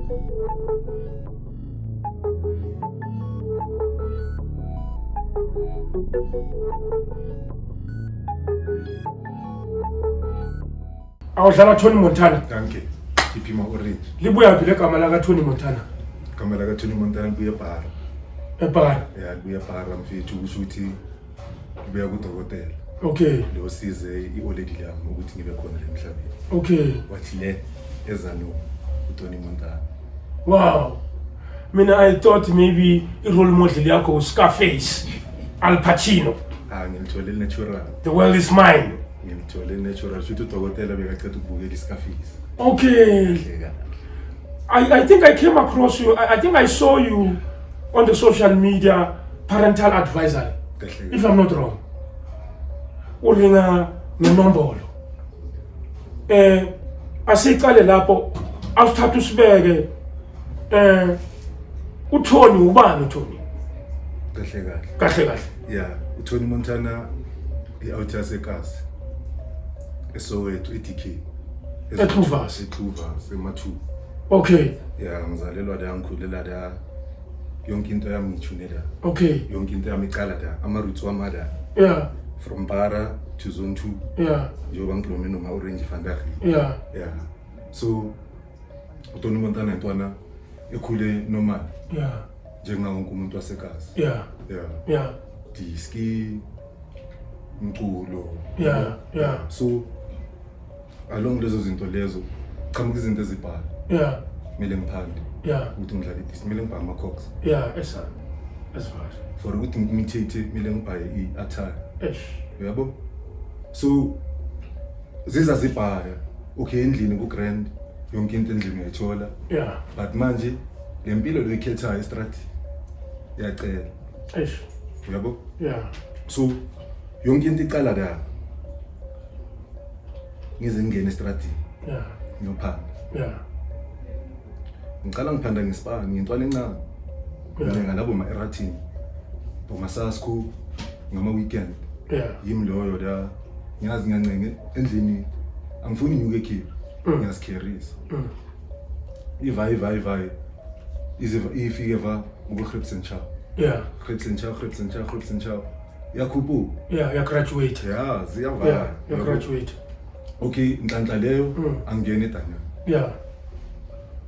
Awudlala Tony Montana. Danke. Iphima orange. Libuya phi legama laka Tony Montana? Igama laka Tony Montana libuya eBhara. eBhara. Yeah, libuya eBhara mfethu kusho ukuthi libuya kudokotela. Okay. Lo size ioledi lami ukuthi ngibe khona emhlabeni. Okay. Wathi le ezano uTony Montana. Wow. Mina I thought maybe i-role model yakho uScarface, Al Pacino. Ngilithole natural. The world is mine. Ngilithole natural. Futhi udokotela bekaqeda ukubukela iScarface. Okay. I think I came across you. I think I saw you on the social media parental advisory. If I'm not wrong. Uringa nenombolo. Asiqale lapho awuthatha usibeke uTony ubani uTony? Kahle. Yeah, uTony Montana i-Outer Ekhasi. Esoweto eDK. Ekluvas eMathu. Okay. Yeah, ngizalelwa la ngikhulela la. Yonke into yami ngithunela. Okay. Yonke into yami iqala la. Ama-roots wami la. Yeah. From Bara to Zone 2. Yeah. Njengoba ngilome noma Orange Fandari. Yeah. Yeah. So uTony Montana intwana ekhule normal. Yeah. Njengawo wonke umuntu wasekhasi. Yeah. Yeah. Yeah. Diski umculo. Yeah. So along lezo zinto lezo qhamuka izinto ezibhala. Yeah. Kumele ngiphande. Yeah. Ukuthi ngidlale this kumele ngibhale ama-cox. Yeah, esa. That's right. For ukuthi ngimitate kumele ngibhale i-attire. Eish. Uyabo? So ziza zibhaya. Okay, endlini ku grand yonke into endlini ngiyayithola. Yeah. But manje lempilo lo ikhethayo estrati yacela. Eish. Uyabo? Yeah. So yonke into iqala la. Ngize ngene estrati. Yeah. Ngiyophanda. Yeah. Ngiqala ngiphanda ngesipani ngintwana encane. Ngilenga labo ma-eratin. Bomasasco ngama weekend. Yeah. Yimi loyo la ngiyazi ngiyancenge endlini angifuni inyuke ekhipha. Ngiyazikherisa. Ivai ifike va ngoGrips and Chow. Yeah. Grips and Chow. Yakhuphu. Yeah, graduate. Yeah, ziyava. Yeah, you graduate. Okay, inhlanhla leyo angene edanya. Yeah.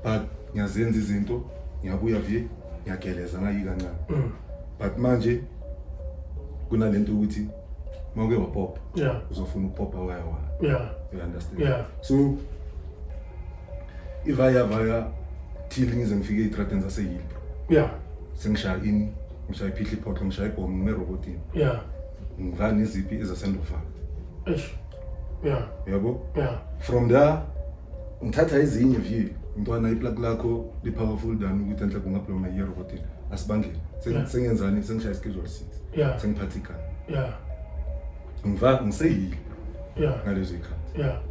But ngiyazenza izinto, ngiyabuya vye, ngiyageleza ngayika kancane. But manje kunalento ukuthi mawuke wapop. Yeah. Uzofuna ukupopha waya. Yeah. You understand? Yeah. So ivaya till ngize ngifike eTraten zaseYilbro. Yeah. Sengishaya iPitli Port, ngishaya ibhomu ngimerobotini. Yeah. Ngivana iziphi ezasendofana. Eish. Yeah. Yabo? Yeah. From there ngithatha ezinye view intwana iplug lakho li powerful than ukuthi enhle kungabloma yerobotini. Asibandle. Sengenzani sengishaya schedule 6. Yeah. Sengiphathika. Yeah. Ngiseyile. Yeah. Ngalezo ikhathi. Yeah.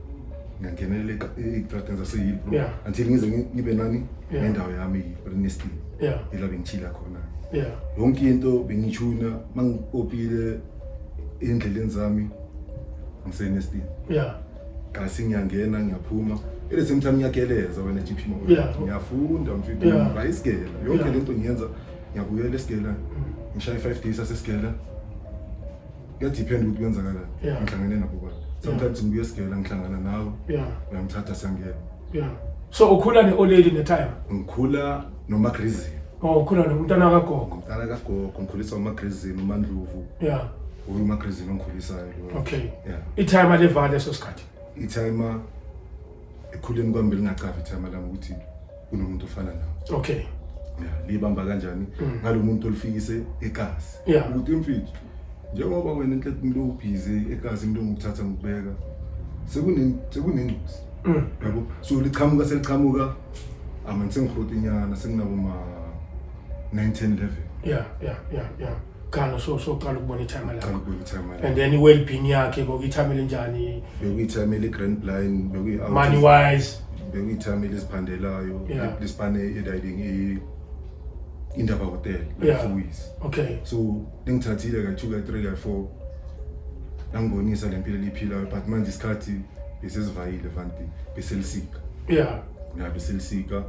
Ngangenele eTraten zaseYilbro Yeah. until ngize ngibe nani Yeah. nendawo yami eNestin. Yeah. Ila bengichila khona. Yeah. Yonke into bengichuna mangipopile endleleni zami ngiseNestin. Yeah. Kasi ngiyangena ngiyaphuma ele same time ngiyageleza wena GP mo. Yeah. Ngiyafunda mfethu ngiyayisgela yonke lento ngiyenza ngiyabuyela esigela ngishaya 5 days asesigela. Kuyadepend ukuthi kwenzakalani. Ngihlangene nabo kwathi. Sometimes ngibuya esigela ngihlangana nawe. Yeah. Uyangithatha sangena. Yeah. So ukhula ne-old lady ne-time? Ngikhula noMagrizi. Oh, ukhula nomntana kagogo. Umntana kagogo ngikhulisa uMagrizi uMandlovu. Yeah. uMagrizi ngikhulisayo lo. Okay. Yeah. I-time aleva leso sikhathi. I-timer ekhuleni kwami belingaqhavi i-timer lami ukuthi kunomuntu ofana nawe. Okay. Yeah, libamba kanjani ngalomuntu olifikise eKasi. Yeah. Ukuthi mfethu njengoba wena enhle into ubhizi eKasi into ngikuthatha ngikubeka. Sekunengozi. Yabo. So seliqhamuka sengirhoti inyana senginabo ma 9-10 level. Yeah. Kana so qala ukubona i-time lakho. Ngikubona i-timer. And then i-well-being yakhe boku-i-time enjani? Bekuyi-time le-grand blind, Money wise. Bekuyi-time leziphandelayo, lesipane ediding indaba hotel, Yeah. Fuis. Okay. So ngithathile ka2 ka3 ka4 ngangibonisa lempilo eliphilayo but manje isikhathi besesivayile vanti beselisika. Yeah. Ngabe selisika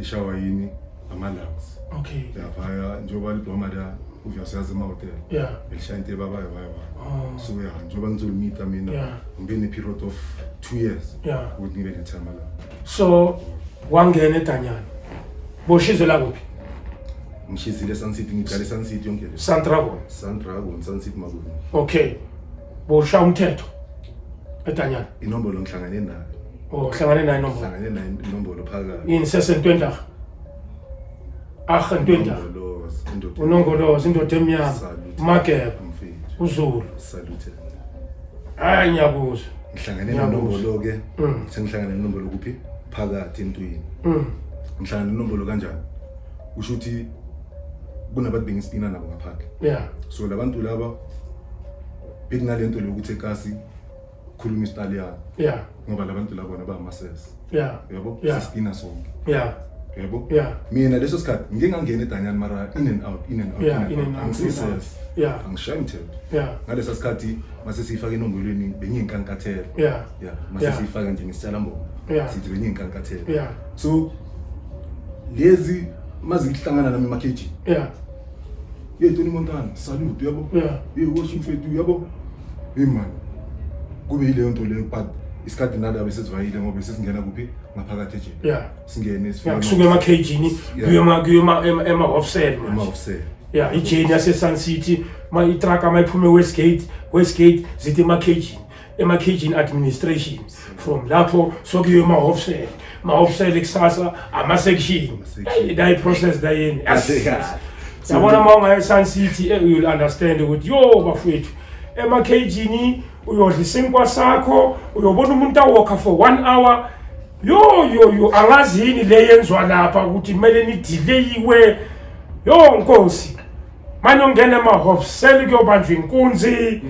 ishawa yini amalux Okay. yavaya njengoba lidoma la uvyasiyazi ema-hotel Yeah. elishaya into ebabayo bayo Oh. so ya njengoba ngizolumita mina Yeah. ngibe ne-period of 2 years Yeah. ukuthi ngibe nethama la So wangena eDanyana. Boshizo la kuphi? ngishizile Sun City ngiqale Sun City yonke le Sandragon. Sundragon Sun City Makubu Okay. Bosha umthetho eDanyana. inombolo ngihlangane nayo Oh, hlangane nayo inombolo. ngihlangane nayo inombolo phakathi Yini sesentwendla? Ntwendla. Unongolozi indoda emnyama. Mageba. uZulu. Salute. Hayi ngiyabuza. Ngihlangane nenombolo ke. Sengihlangane nenombolo kuphi? Phakathi entwini. Ngihlangane nenombolo kanjani? Usho ukuthi kunabantu bengisipina nabo ngaphandle. Yeah. So labantu laba bekunalento lokuthi ekasi khuluma isiTaliyane. Yeah. Ngoba labantu laba bona bamases. Yeah. Yabo? Yeah. Sisipina sonke. Yeah. Yabo? Yeah. Mina leso sikhathi ngike ngangena eDanyana mara in and out. Yeah, in and out. Angisises. Yeah. Angishayi umthetho. Yeah. Ngalesa sikhathi mase siyifaka enombolweni bengiyinkankathelo. Yeah. Yeah, mase siyifaka nje ngisitshala mbongo. Yeah. Sithi bengiyinkankathelo. Yeah. So lezi mazihlangana nami emakeji. Yeah. Tony Montana, salute yabo. Yeah. Worship fethu yabo. Man. Kube ile nto leyo but isikhathi nada besizivayile ngoba sesingena kuphi ngaphakathi eje. Yeah. Singene Yeah, kusuka ema-cage-ini kuyema ema-offset manje. Ema-offset. Yeah, ijeni yase-Sun City itraka mayiphume Westgate zithi ema-cage-ini administration. From lapho sokuyo ema-offset. Ma-offset kusasa ama-section. Dayi process dayini. Yabona mawunga e-Sun City you'll understand ukuthi yo bafethu ema-cage-ini uyodla isinkwa sakho uyobona umuntu awokha for 1 hour yo angazi yini le yenzwa lapha ukuthi kumele nidileyiwe yo nkosi manje ungena ema-hofsel kuyobanjwa inkunzi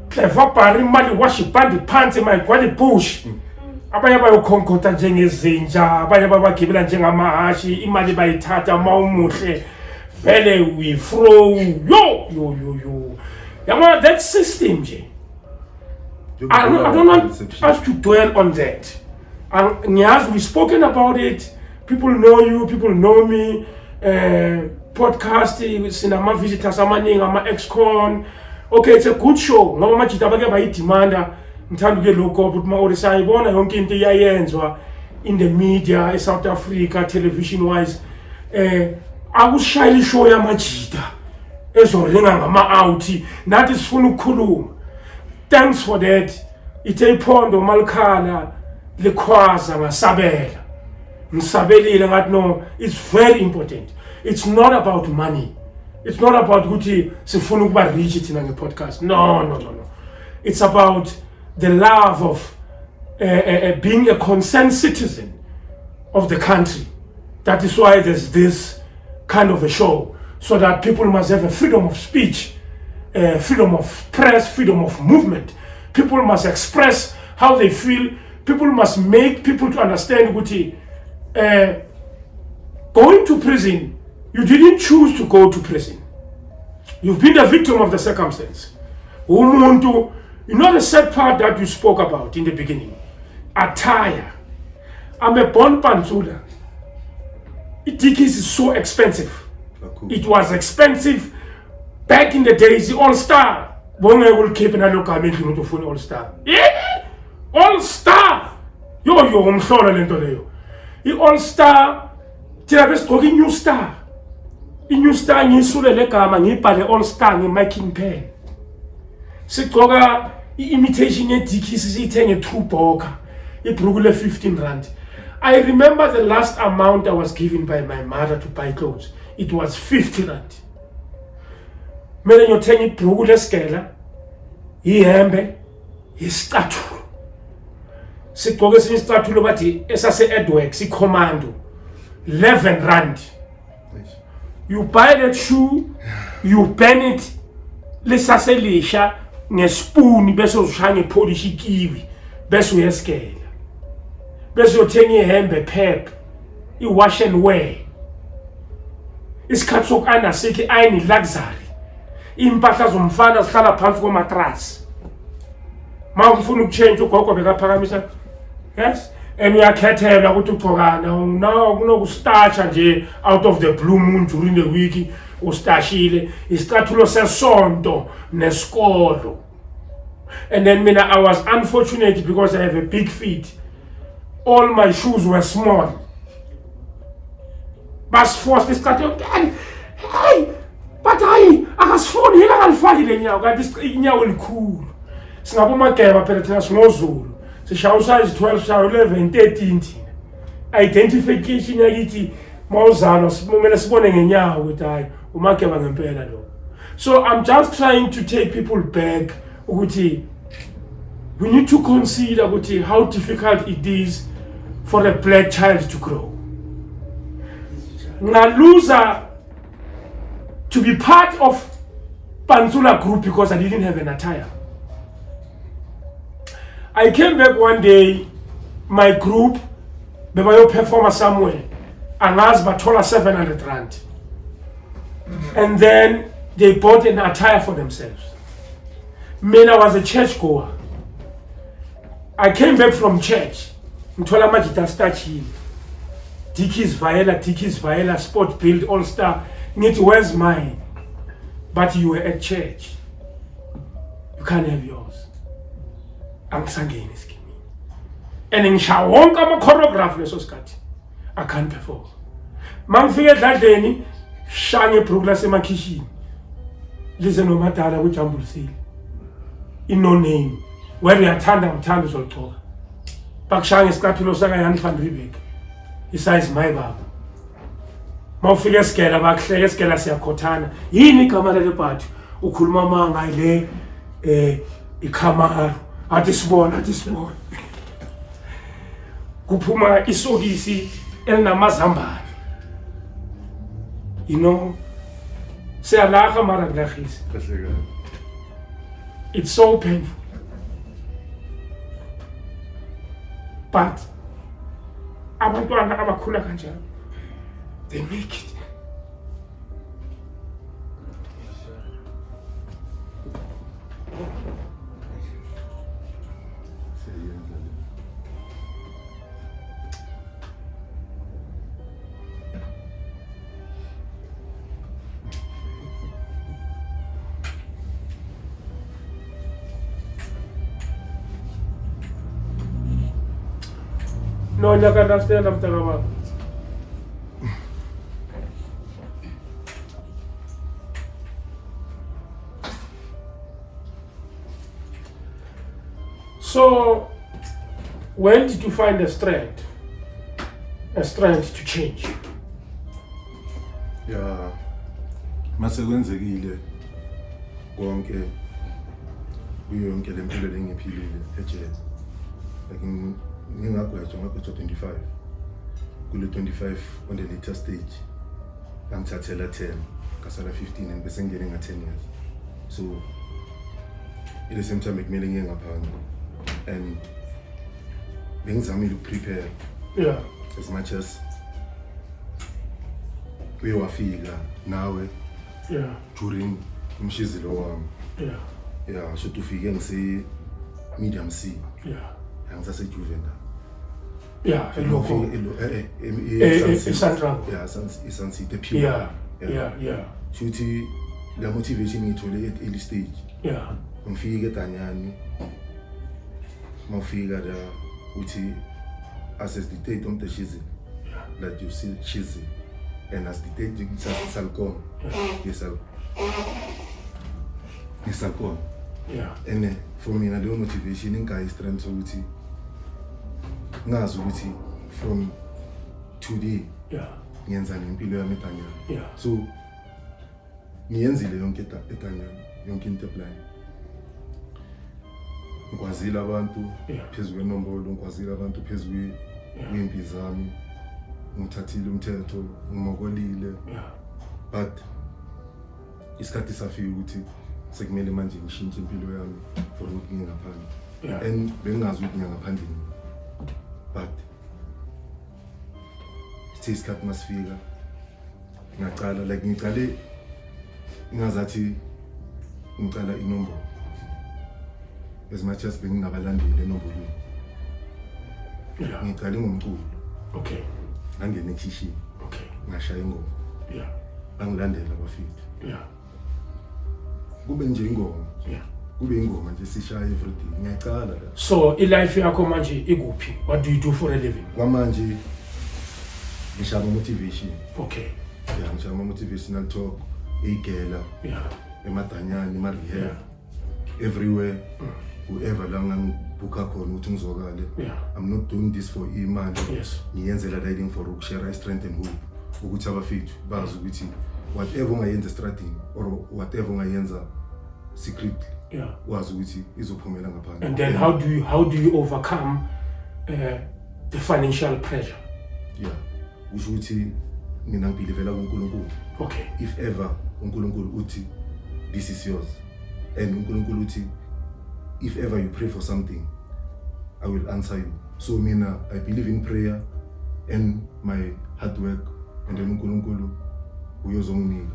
clever bari imali wash ibhandi phansi mayigcwala ibush abanye bayokhonkotha njengezinja abanye babagibela njengamahashi imali bayithatha mawumuhle vele we throw yo yabona that system nje. I don't want us to dwell on that. Ngiyazi we've spoken about it. People know you, people know me. Podcast sinama visitors amaningi ama-ex-con. Okay, it's a good show. Ngoba majita abake bayidimanda ngithanda ke lokho ukuthi ma-orisa ibona yonke into iyayenzwa in the media eSouth Africa television wise. Akushayela ishow yamajita ezoringa ngama-out nathi sifuna ukukhuluma. Thanks for that. Ithe iphondo malikhala likhwaza ngasabela. Ngisabelile ngathi no, it's very important. It's not about money. It's not about ukuthi sifuna ukuba rich thina nge-podcast. No. It's about the love of being a concerned citizen of the country. That is why there's this kind of a show, so that people must have a freedom of speech, freedom of press, freedom of movement. People must express how they feel. People must make people to understand ukuthi going to prison, you didn't choose to go to prison. You've been the victim of the circumstance. Umuntu, you know the sad part that you spoke about in the beginning. Attire. I'm a born pantula. Dickies is so expensive. Cool. It was expensive back in the days. The All-Star. Bonge will keep an allocation to phone All-Star. Yeah! All-Star! Yo, umhlola lento leyo. I-All-Star, thina besigqoka i-New Star. I-New Star ngiyisule legama ngiyibhale All-Star nge-marking pen. Sigqoka i-imitation ye-Dickies siyithenge True Boca. Ibhruku le-15 rand. I remember the last amount I was given by my mother to buy clothes. It was 50 rand. Mele ngiyothenga ibhruku lesigela, ihembe, isicathulo. Sigqoke esinye isicathulo bathi esase-Edworks, i-Commando, 11 rand. You buy that shoe, you burn it, lisaselisha ngespoon bese ushaya ngepolish ikiwi, bese uyesigela. Bese uyothenga ihembe Pep, i-wash and wear. Isikhathi sokana sikhi ayini luxury. Impahla zomfana zihlala phansi komatrasi. Ma ufuna ukuchange ugogo bekaphakamisa. Yes? and uyakhethelwa ukuthi ugcokana now kunokustarcha nje out of the blue moon during the week ustashile isicathulo sesonto nesikolo. And then I was unfortunate because I have a big feet. All my shoes were small. Bas forced isicathulo, hey, but akasifuni yena ngalifaki lenyawo kanti inyawo elikhulu. Singabomageba phela thina singozulu. Sishawu size 12 shawu 11 13 thina. Identification yakithi mawuzalwa simele sibone ngenyawo ukuthi hayi umageba ngempela lo. So I'm just trying to take people back ukuthi we need to consider ukuthi how difficult it is for a black child to grow. Ngaluza to be part of Pantsula group because I didn't have an attire. I came back one day, my group, bebayo performer somewhere, and asked Batola 700 rand. And then they bought an attire for themselves. I was a church goer. I came back from church. Mtola Majita Stachi, Dickies Viola, Sport Build, All Star. Where's mine? But you were at church. You can't have yours. Angisangeni skimi. And ngishawonke ama choreograph leso sikhathi. I can't perform. Mangifike edladleni shange ibhrukula semakhishini. Lize nomadala kujambulisile. No name. Where uyathanda ngithanda uzogcoka. Bakushange isikathulo saka Jan van Riebeeck. Isize my baba. Mawufika esigela bakuhleka esigela siyakhothana. Yini igama lale bhathu? Ukhuluma manga ile iKhamaro. Athi sibona. Kuphuma isokisi elinamazambane. You know, siyalaga mara kulagisi. It's so painful. But abantwana abakhula kanjalo, they make it. No, you can understand I'm talking about. So, when did you find the strength to change? Yeah, mase kwenzekile konke kuyonke lempilo lengiphilile ejele. Like ngingagwetshwa 25 kule 25 on the later stage ngithathela 10 ngasala 15 and bese ngene nga 10 years. So at the same time kumele ngiye ngaphandle and bengizamile ukuprepare as much as uyawafika nawe during umshizilo wami should ufike ngise medium C angizase juvenile Isansite pure shuthi la motivation ngithole at early stage ngifike eDanyani mawufika la uthi assess the date on the shizi that you see shizi and as the date you salcom yes salcom and for me na the motivation inga strength ukuthi ngazi ukuthi from today ngiyenza ngempilo yami eDanyani so ngiyenzile yonke eDanyani yonke into plan ngikwazile abantu phezulu kwenombolo ngikwazile abantu phezulu kwempi zami ngithathile umthetho ngimokolile but isikhathi safika ukuthi sekumele manje ngishintshe impilo yami for ukuthi ngingaphandle and bengazi ukuthi ngingaphandle but isikhathi masifika ngaqala like ngicale ngazathi ngicala inombolo as much as benginabalandeli enombolweni Yeah. ngiqale ngomculo Okay. ngangena ekhishini Okay. ngashaya ingoma Yeah. bangilandela abafiki Yeah. kube nje ingoma Yeah. kube ingoma nje sishaya everyday ngiyacala la So, life yakho manje ikuphi? What do you do for a living? kwamanje ngishaya motivation Okay. yeah ngishaya motivational talk egela Yeah. emadanyani emarehab everywhere whoever la ngangibhuka khona ukuthi ngizokale Yeah. I'm not doing this for imali Yes. ngiyenzela riding for ukushare strength and hope ukuthi abafethu bazi ukuthi whatever ungayenza estradini or whatever ungayenza secretly Yeah. wazi ukuthi izophumela ngaphandle And then how do you overcome the financial pressure? yeah usho ukuthi mina ngibelivela kuNkulunkulu Okay. if ever uNkulunkulu uthi this is yours and uNkulunkulu uthi if ever you pray for something I will answer you so mina I believe in prayer and my hard work and then uNkulunkulu uyozonginika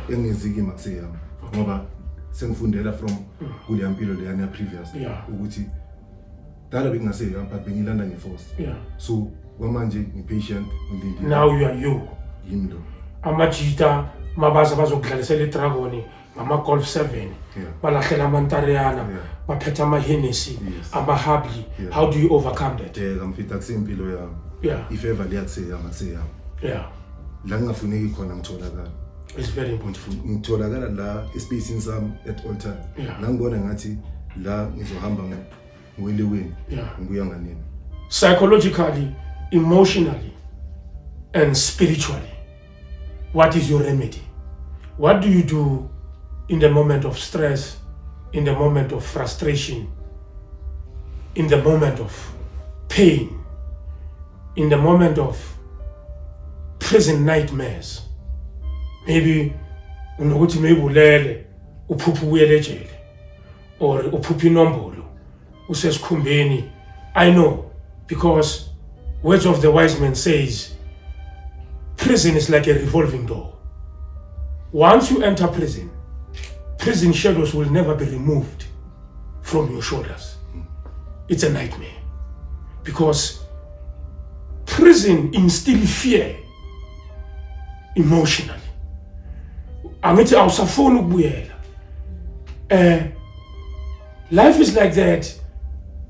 engiziki makuseyami ngoba sengifundela from kule yampilo leyana previous ukuthi dala bengingaseyami but bengilanda ngeforce Yeah. so kwamanje ngipatient ngilindile Now you are you. yimi lo Amajita mabaza bazokudlalisela iDragon ngama Golf 7 balahlela amantariyana baphetha ama Hennessy ama-Habli. How do you overcome that? ngamfita kusempilo yami if ever liyakuseyami akuseyami la ngingafuneki khona ngitholakala It's very important. ngitholakala la espacing sami at all time ngangibona ngathi la ngizohamba ngweleweni ngibuya nganini Psychologically, emotionally, and spiritually, what is your remedy? What do you do in the moment of stress, in the moment of frustration, in the moment of pain, in the moment of prison nightmares? Maybe unokuthi maybe ulele uphupha uyele ejele or uphupha inombolo usesikhumbeni. I know, because words of the wise man says prison is like a revolving door. Once you enter prison, prison shadows will never be removed from your shoulders. It's a nightmare, because prison instills fear emotionally. Angithi awusafuni ukubuyela. Life is like that.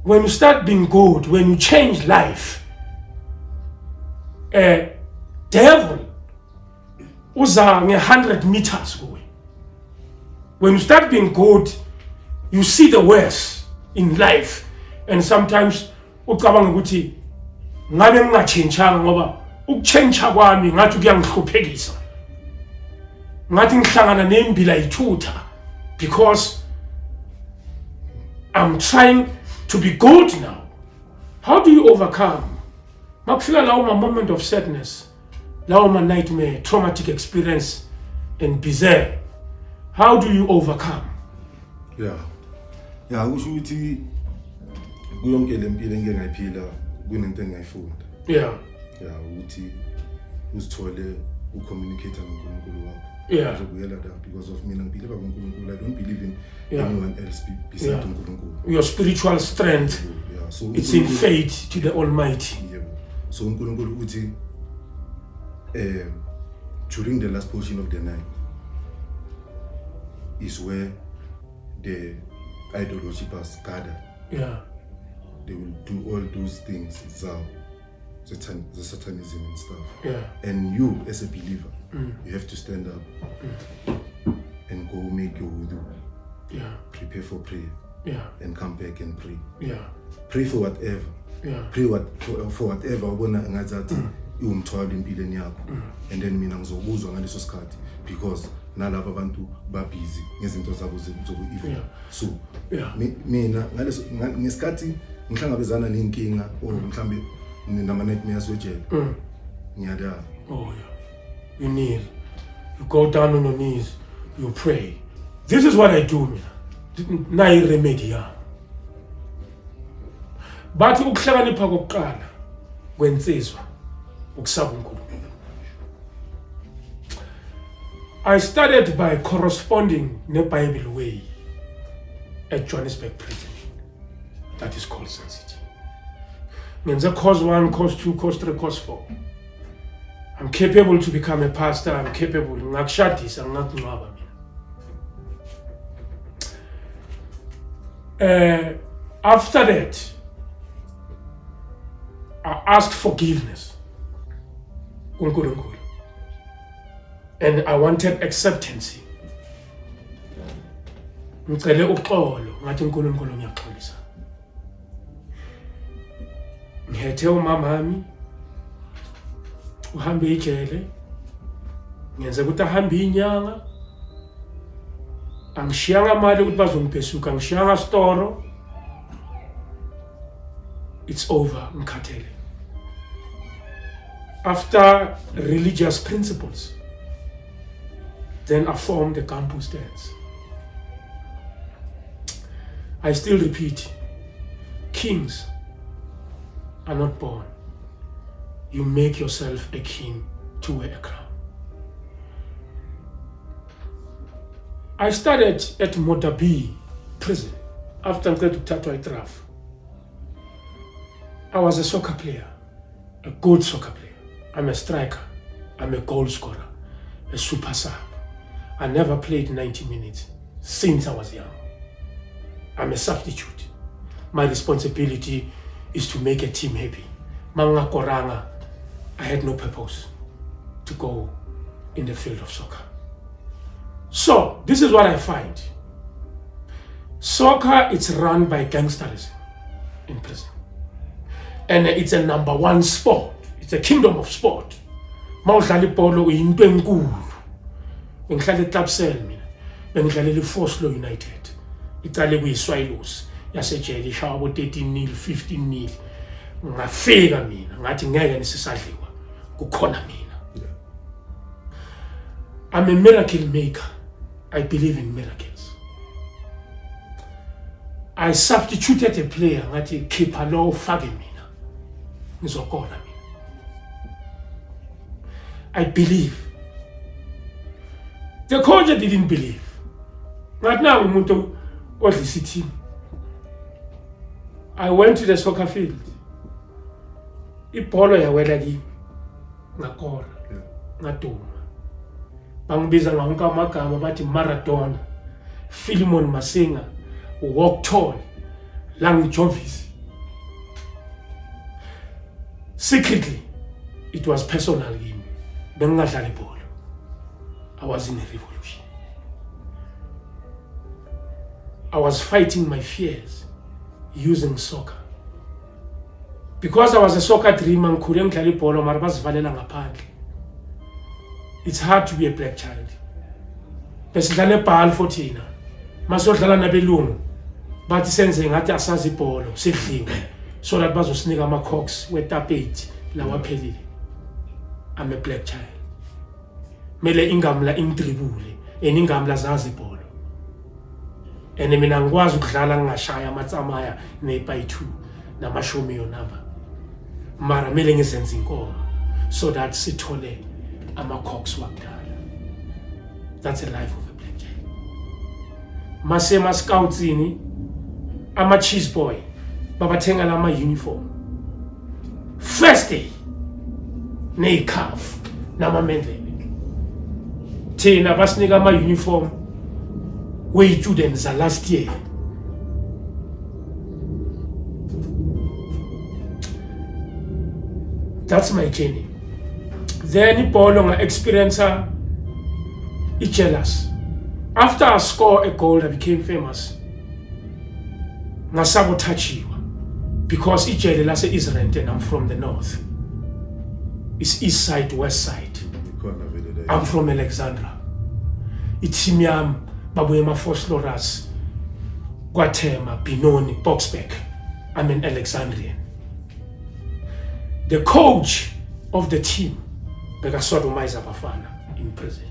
When you start being good, when you change life, devil uza 100 meters away. When you start being good, you see the worst in life, and sometimes ucabanga ukuthi ngabe ngingachanganga ngoba ukuchange kwami ngathi kuyangihluphekisa. Ngathi ngihlangana nembila yithutha because I'm trying to be good now. How do you overcome? Makufika lawo ma moment of sadness, lawo ma nightmare, traumatic experience, and bizarre. How do you overcome? Yeah, usho ukuthi kuyonke lempilo engeke ngayiphila kunento engayifunda. Yeah, ukuthi uzithole ucommunicate noNkulunkulu wakho. Uzobuyela la because of mina ngibelieve kuNkulunkulu. I don't believe in anyone else besides uNkulunkulu. Your spiritual strength, so it's in faith to the Almighty. So uNkulunkulu uthi during the last portion of the night is where the idol worshippers gather. They will do all those things, the satanism and stuff. And you as a believer, you have to stand up and go make your wudu. Prepare for prayer. And come back and pray. Pray for whatever. Pray for whatever ubona ngazathi iwumthwalo empilweni yakho. And then mina ngizobuzwa ngaleso sikhathi because nalabo abantu ba busy ngezinto zabo zobu-evil. So mina ngaleso ngesikhathi ngihlangabezana nenkinga or mhlambe nama nightmares wejele. Ngiyada. You kneel. You go down on your knees. You pray. This is what I do, mina. Nayi remedy yami. Bathi ukuhlakanipha kokuqala kwensizwa ukusaba uNkulunkulu. I started by corresponding neBible way at Johannesburg prison. That is called Sun City. ngenze course 1, course 2, course 3, course 4. I'm capable to become a pastor. I'm capable. Ngakushadisa ngingaqinqaba mina. After that, I asked forgiveness. And I wanted acceptance. Ngicele uxolo ngathi uNkulunkulu ngiyaxolisa. Ngithe umamami uhambe ejele. Ngenze ukuthi ahambe inyanga. Angishiyanga imali ukuthi bazongibhesuka, angishiyanga storo. It's over, ngikhathele. After religious principles, then I formed the campus dance. I still repeat, kings are not born. You make yourself a king to wear a crown. I started at Modabi prison after Tatwa Itraf. I was a soccer player, a good soccer player. I'm a striker, I'm a goal scorer, a super sub. I never played 90 minutes since I was young. I'm a substitute. My responsibility is to make a team happy. Manga koranga, I had no purpose to go in the field of soccer. So, this is what I find. Soccer is run by gangsterism in prison. And it's a number 1 sport. It's a kingdom of sport. Mawudlala ibhola uyinto enkulu. Bengihlala eTlabsel mina. Bengidlalela iForce Law United. Icale kuyiswayilosi yasejele ishawa abo 13-0, 15-0. Ngafika mina ngathi ngeke nisisadliwa. Kukhona mina. I'm a miracle maker. I believe in miracles. I substituted a player ngathi keeper lo fake mina. Ngizokona mina. I believe. The coach didn't believe. Ngathi nangu umuntu odlisa team. I went to the soccer field. Ibhola yawela kimi. Ngakora. Ngaduma. Bangibiza ngawonke amagama bathi Maradona, Philemon Masinga, Walk Tall, Lang Jovis. Secretly, it was personal kimi. Bengingadlala ibhola. I was in a revolution. I was fighting my fears using soccer. Because I was a soccer dreamer, ngikhule ngidlala ibhola mara basivalela ngaphandle. It's hard to be a black child. Besidlala ebhal for thina. Masodlala nabelungu. Bathi senze ngathi asazi ibhola, sidliwe. So that bazosinika ama-cocks wetapeti lawa phelile. I'm a black child. Mele ingamla ingidribule, ingamla zazi ibhola. And mina ngikwazi ukudlala ngingashaya amatsamaya ne-by 2 namashumi yonaba. Mara mele ngizenze inkomo so that sithole ama-cocks wakudala. That's the life of a black child. Masema scoutsini, ama-cheese boy, babathenga lama uniform. First day, ne-calf, namamendlebe. Thina basinika ama-uniform we-students last year. That's my journey. Then ibhola nga-experience jealous. After I scored a goal, I became famous. Ngasabotajiwa because ijele lase-Israel and I'm from the north. It's east side, west side. I'm from Alexandra. Iteam yami babuye ama-Force Lorras, KwaThema, Benoni, Boksburg. I'm an Alexandrian. The coach of the team bekasodomize abafana in prison.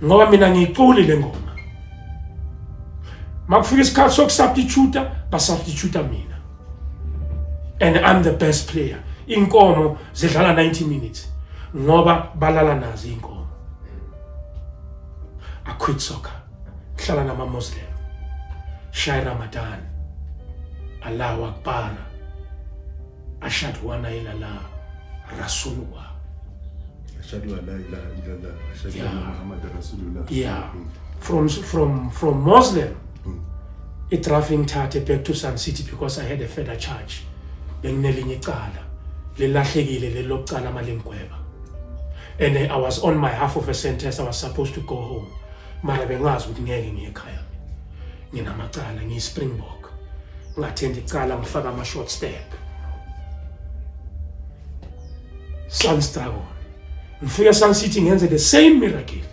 Ngoba mina ngiyiculi le ngoma. Makufika isikhathi sokusubstitute, basubstitute mina. And I'm the best player. Inkomo zidlala 90 minutes. Ngoba balala nazo inkomo. I quit soccer. Hlala nama-Muslim. Shai Ramadan. Allahu Akbar. ashhadu wana ila la rasulullah. Ashhadu an la ilaha illallah, ashhadu anna Muhammadar Rasulullah. Yeah, from Muslim, it driving Tate back to Sun City because I had a further charge. Benginelinye icala lilahlekile lelokuqala malenkweba. And I was on my half of a sentence. I was supposed to go home. Mara bengazi ukuthi ngeke ngiye ekhaya. Nginamacala ngiyi-Springbok. Ngathenda icala ngifaka ama-short step. Sun struggle. Ngifika Sun City ngenze the same miracle.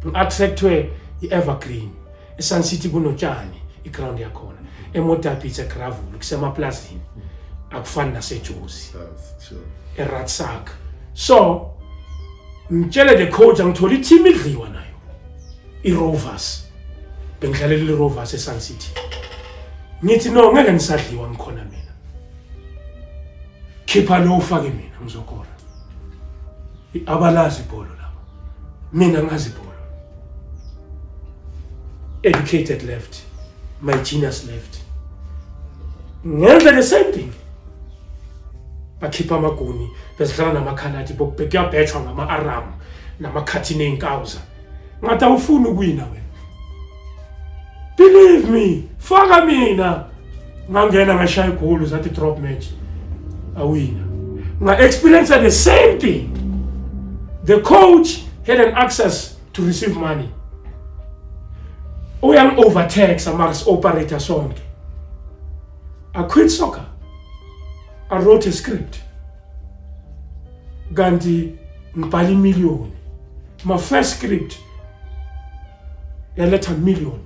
Ngi-attractwe i-Evergreen. E-Sun City kunotshani i-ground yakhona. Emotapi it's a gravel kusemaplazini. Akufani naseJozi. Sure. eRatsak. So ngitshele the coach angithola i-team idliwa nayo. I-Rovers. Bengidlalela i-Rovers e-Sun City. Ngithi no ngeke nisadliwa ngikhona mina. Khipha lo ufake mina ngizokora. Abalazi ibholo labo. Mina ngazi ibholo. Educated left. My genius left. Ngenza the same thing. Bakhipha amaguni besidlala namakhanati bokubhekuyabhethwa ngama-Aram namakhathini enkawuza. Ngathi awufuni ukuwina wena. Believe me, faka mina. Ngangena ngashaya igoli zathi drop match. Awina. Nga-experience the same thing. The coach had an access to receive money. Uyang overtax amongst operator sonke. I quit soccer. I wrote a script. Gandhi ngibhala million. My first script, I let $1 million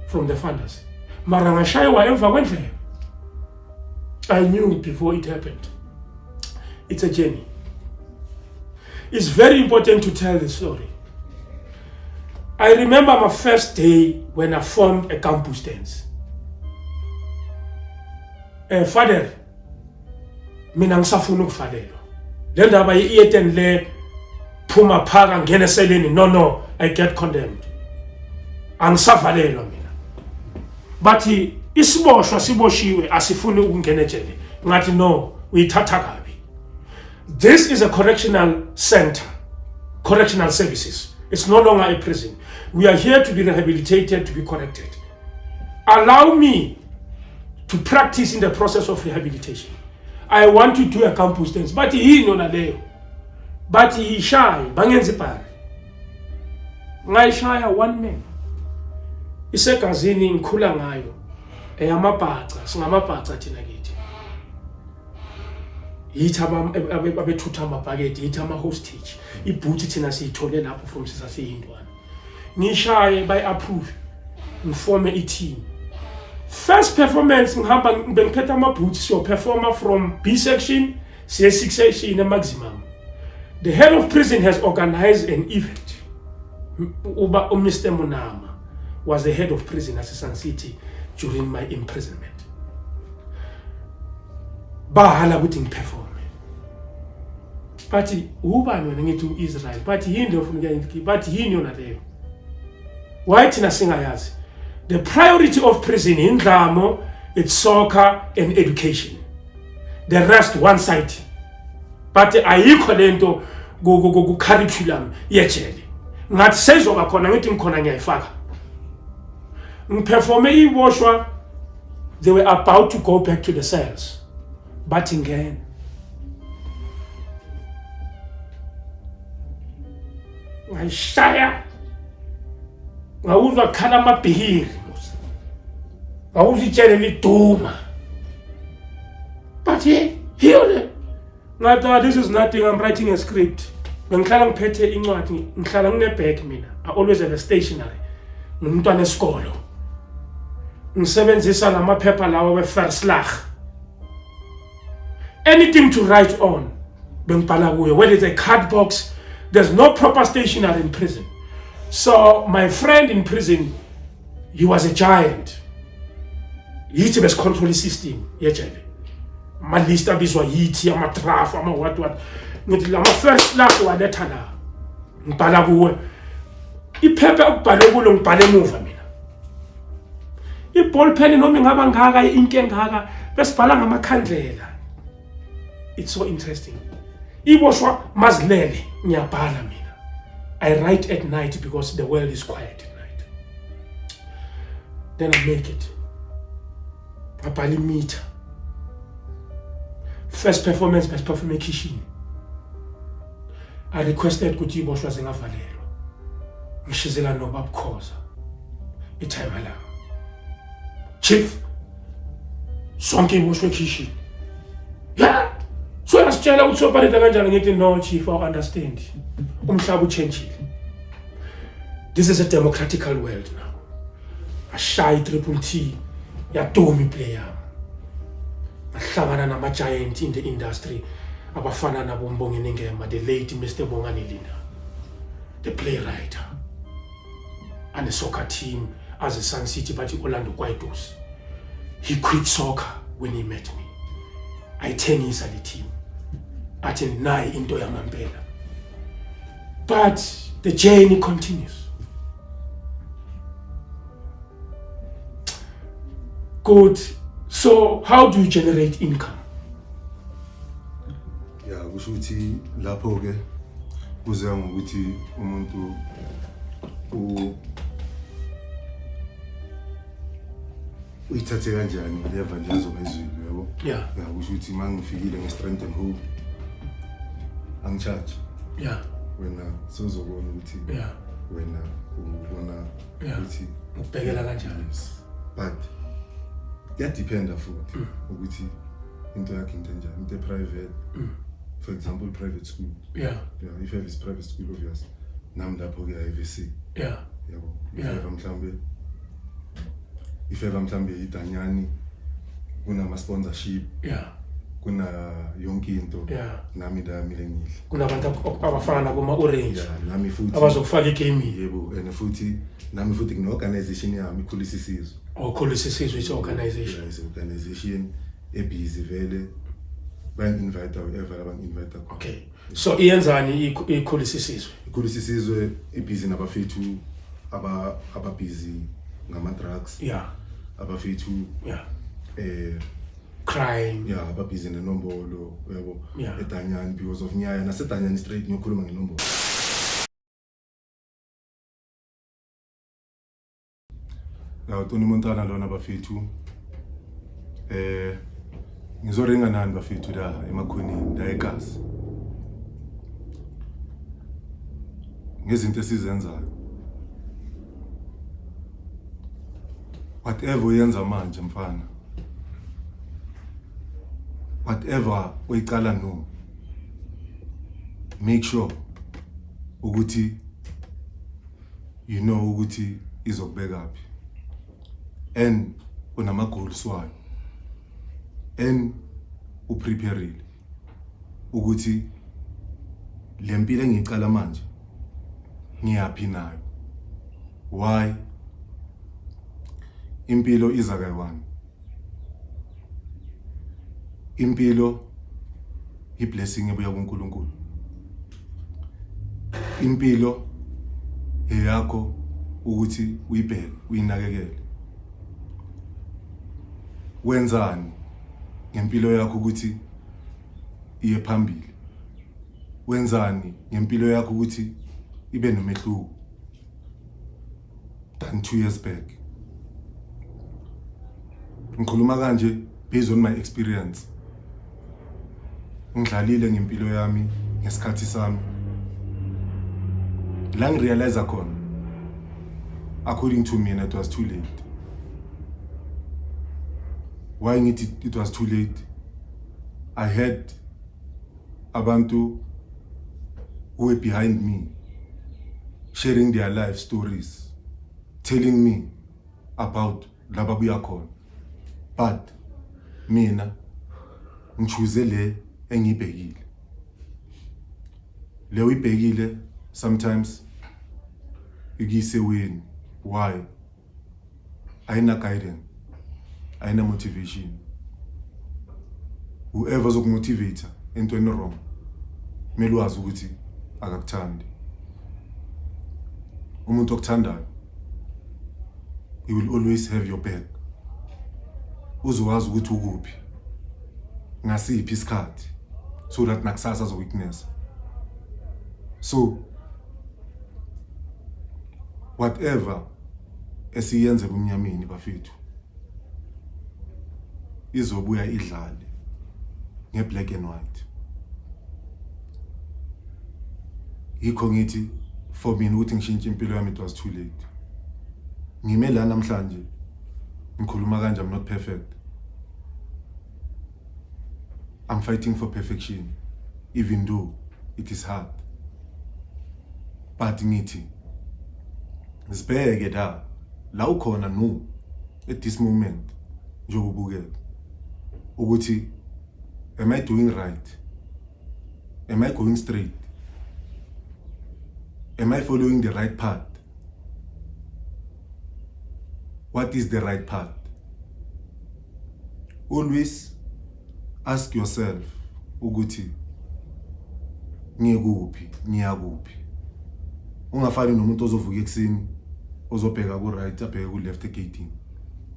from the funders. Mara ngashaywa emva kwendlela. I knew before it happened. It's a journey. It's very important to tell the story. I remember my first day when I formed a campus dance. Father, mina ngisafuna ukufalelwa. Le ndaba ye-10 le phuma phaka ngene eseleni, no, I get condemned. Angisavalelwa mina. But isiboshwa siboshiwe asifuni ukungena ejele. Ngathi no, uyithatha kabi. This is a correctional center, correctional services. It's no longer a prison. We are here to be rehabilitated, to be corrected. Allow me to practice in the process of rehabilitation. I want to do a campus dance, but he no naleyo. But he shy, bangenzi pare. Ngayishaya one man. Isegazini ngikhula ngayo. Eyamabhaca, singamabhaca thina kithi. Yithi abethutha amabhakede, yithi ama-hostage. Ibhuthi thina siyithole lapho from sisaseyintwana. Ngishaye bayi-approve. Ngifome i-team. First performance ngihamba bengiphethe amabhuthi siyoperforma from B section siye 6 section maximum. The head of prison has organized an event. Mr. Munama was the head of prison at Sun City during my imprisonment. Bahala ukuthi ngiperform. But ubani wena ngithi uIsrael, but yini lofuna ukuthi but yini yona leyo. Why thina singayazi? The priority of prison in Ndlamo, it's soccer and education. The rest one side. But ayikho lento go curriculum yejele. Ngathi sezoba khona ngithi ngikhona ngiyayifaka. Ngiperforme iboshwa, they were about to go back to the cells. But again, ngayishaya ngawuzwa khala amabhihiri. Ngawuzitshele liduma. But here, ngathi this is nothing, I'm writing a script. Ngihlala ngiphethe incwadi, ngihlala ngine-bag mina. I always have a stationery. Ngumntwana esikolo. Ngisebenzisa lamaphepha lawa we-verslag. Anything to write on, bengibhala kuyo. Whether it's a card box, there's no proper stationery in prison. So my friend in prison, he was a giant. Yithi besicontrol system yejele. Amalist abizwa yithi, amadraft, what. Ngithi lama first laugh waletha la. Ngibhala kuwe. Iphepha ukubhale kulo ngibhale emuva mina. Iball pen noma ingaba ngaka ink engaka besibhala ngamakhandlela. it's so interesting. Iboshwa mazilele ngiyabhala mina. I write at night because the world is quiet at night. Then I make it. Ngabhala meter. First performance best performing kitchen. I requested ukuthi iboshwa zingavalelwa. Ngishizela noBabukhoza. Itime la. Chief sonke iboshwe kitchen. Yeah. So yasitshela ukuthi sopareta kanjani ngithi no chief I understand. Umhlaba uchangile. This is a democratical world now. Ashaya Triple T yadomi player. Ahlangana nama giant in the industry abafana nabo Mbongeni Ngema, the late Mr. Bongani Linda, the playwright, and the soccer team as a Sun City but Orlando Quaitos. He quit soccer when he met me. I 10 years at the team. At a nine into Yamampela. But the journey continues. Good. So how do you generate income? Yeah, kusho ukuthi lapho ke kuze ngokuthi umuntu uyithathe kanjani leva nje azobayizwile yabo. Yeah. Yeah, kusho ukuthi mangifikile nge-Strength and Hope angicharge. Yeah. Wena sozobona ukuthi wena ubona ukuthi ubhekela kanjani. But kuyadependa futhi ukuthi into yakhe into enjani, into private. For example, private school. Yeah. Yeah, if you have this private school obvious. Nami lapho ke IVC. Yeah. Yabo. If ever mhlambe iDanyani kuna sponsorship. Yeah. Kuna yonke into. Yeah. Nami ndamile ngihle. Kunabantu abafana nabo ma-orange. Yeah, nami futhi abazokufaka igame. Yebo, and futhi nami futhi kune-organization yami ikhulisa isizwe. Khulisa isizwe is organization. Yes, organization ebhizi vele. Bang-invite whoever abang-invite. Okay. So iyenzani ikhulisa isizwe? Ikhulisa isizwe ibhizi nabafethu ababhizi ngama-drugs. Yeah. Abafethu crime. Yeah, ababhizi nenombolo yabo. Yeah. eDanyani because of Nyaya naseDanyani straight ngiyokhuluma ngenombolo. Now Tony Montana lona bafethu ngizoringa nani bafethu la emakhonini la eGaza ngezinto esizenzayo. Whatever uyenza manje mfana, whatever uyicala no, make sure ukuthi you know ukuthi izokubeka phi and unama goals wayo and uprepareile ukuthi lempilo engicala manje ngiyapi nayo. Why? Impilo iza kayi-one. Impilo i-blessing ebuya kuNkulunkulu. Impilo eyakho ukuthi uyibheke, uyinakekele. Wenzani ngempilo yakho ukuthi iye phambili? Wenzani ngempilo yakho ukuthi ibe nomehluko than 2 years back? Ngikhuluma kanje based on my experience. Ngidlalile ngempilo yami ngesikhathi sami. La ngirealize khona, according to me, it was too late. Why it was too late? I had abantu who were behind me, sharing their life stories, telling me about lababuya khona. But mina ngichoose le engibhekile. Le uyibhekile sometimes ikiseweni. Why? Ayina guidance, ayina motivation. Whoever zokumotivate into any wrong, kumele wazi ukuthi akakuthandi. Umuntu okuthandayo, he will always have your back. Uzowazi ukuthi ukuphi ngasiphi isikhathi so that nakusasa zo weakness. So whatever esiyenze kumnyameni bafethu izobuya idlale nge-black and white. Yikho ngithi for mina ukuthi ngishintshe impilo yami it was too late. Ngime la namhlanje ngikhuluma kanje, I'm not perfect. I'm fighting for perfection even though it is hard. But ngithi sibheke la ukhona no at this moment njengobukela ukuthi am I doing right? Am I going straight? Am I following the right path? What is the right path? Always ask yourself ukuthi ngiyekuphi, ngiyakuphi. Ungafani nomuntu ozovuka ekseni ozobheka ku right abheke ku left egating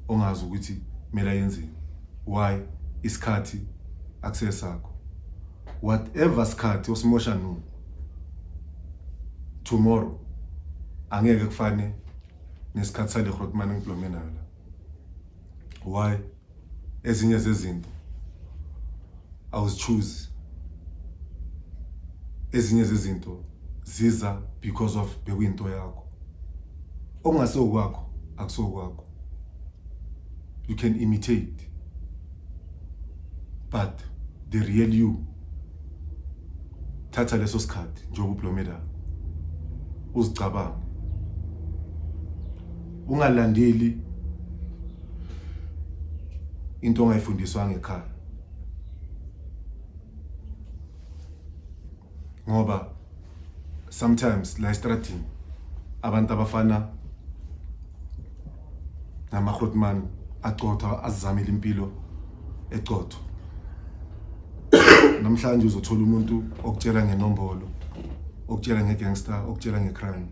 ongazi ukuthi mela yenzeni. Why? Isikhathi access sakho. Whatever sikhathi osimosha no tomorrow angeke kufane nesikhathi sale Grootman ngiblomena la. Why? Ezinye zezinto I was choose. Ezinye zezinto ziza because of bekuyinto yakho. Ongase kwakho akuso kwakho. You can imitate, but the real you thatha leso sikhathi njengoba ublomela uzicabanga. Ungalandeli into ongayifundiswanga ekhaya. Ngoba sometimes la strategy abantu abafana namaGrootman aqotha azamile impilo eqotho. Namhlanje uzothola umuntu okutshela ngenombolo, okutshela ngegangster, okutshela ngecrime.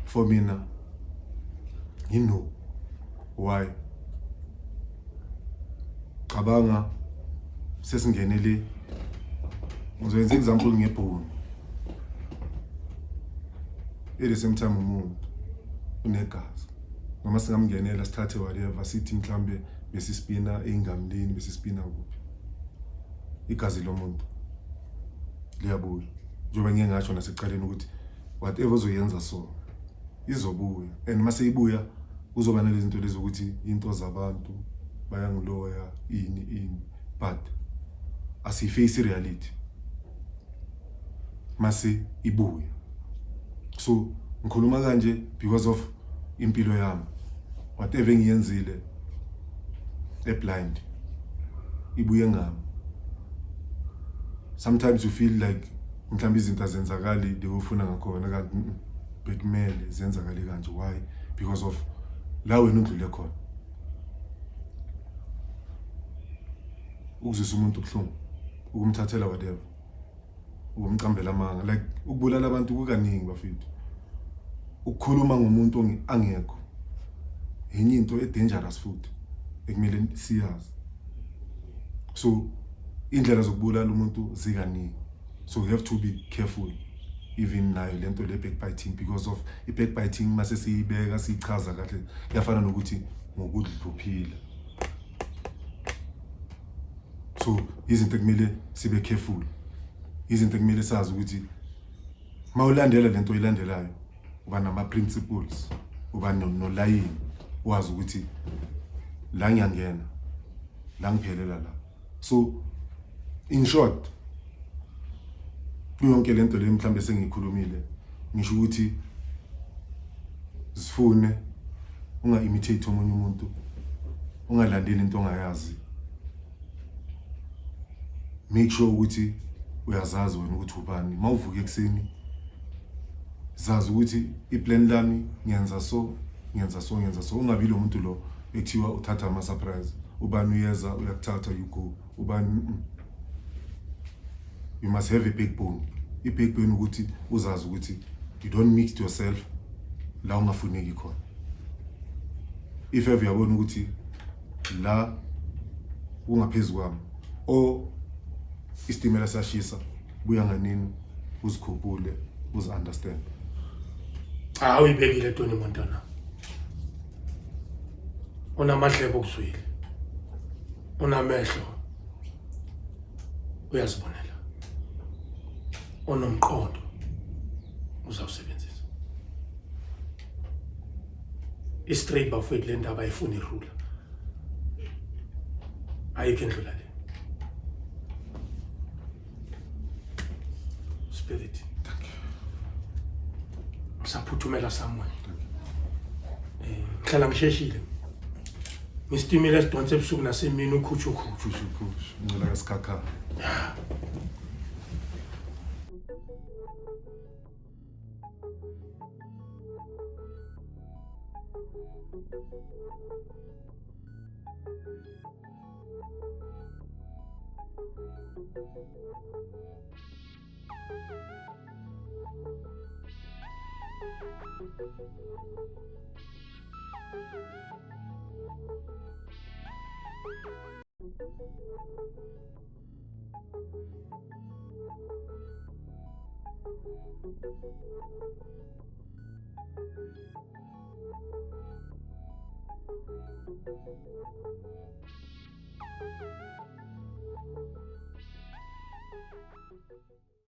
For mina, you know why. Cabanga sesingenele ngizoyenza example ngebhunu. At the same time umuntu unegazi. Noma singamngenela sithathe whatever sithi mhlambe besispina eingamlini besispina kuphi. Igazi lomuntu liyabuya. Njoba ngeke ngasho nasecaleni ukuthi whatever ozoyenza so izobuya, and mase ibuya uzoba nalezinto lezi ukuthi into zabantu bayangiloya ini, but asiface reality mase ibuya. So ngikhuluma kanje because of impilo yami. Whatever ngiyenzile blind ibuye ngami. Sometimes you feel like mhlambe izinto azenzakali ufuna ngakhona kanti bekumele zenzakale kanje. Why? Because of la wena undlule khona. Ukuzisa umuntu kuhlungu, ukumthathela whatever, ukumqambela amanga, like ukubulala abantu kukaningi bafethu. Ukukhuluma ngomuntu angekho enye into dangerous futhi ekumele siyazi. So indlela zokubulala umuntu zikaningi. So you have to be careful even nayo lento le backbiting, because of I backbiting mase siyibeka sichaza kahle yafana nokuthi ngokudluphila. So izinto ekumele sibe careful. Izinto ekumele sazi ukuthi mawulandela lento oyilandelayo uba nama principles, uba no line, wazi ukuthi la ngiyangena la ngiphelela la. So in short, yonke lento le mhlambe sengikhulumile ngisho ukuthi sifune unga imitate omunye umuntu, ungalandeli into ongayazi. Make sure ukuthi uyazazi wena ukuthi ubani. Mawuvuka ekseni zazi ukuthi iplan lami ngiyenza so. Ungabi lo muntu lo ekuthiwa uthatha ama surprise. Ubani uyeza uyakuthatha you go. Ubani you must have a backbone. I backbone ukuthi uzazi ukuthi you don't mix yourself la ungafuneki khona. If ever uyabona ukuthi la ungaphezulu kwami or Istimela sashisa buya nganini uzikhuphule understand. Uyibekile Tony Montana. Unamadlebe okuzwile. Unamehlo. Uyazibonela. Onomqondo uzawusebenzisa. Istraight bafethu le ndaba ayifuni irula. Ayikho endlula le. Spirit. Saphuthumela somewhere. Ngihlala ngisheshile. Ngistimile esidonse ebusuku nasemini ukhutshu. Ngicela kaSikhakha.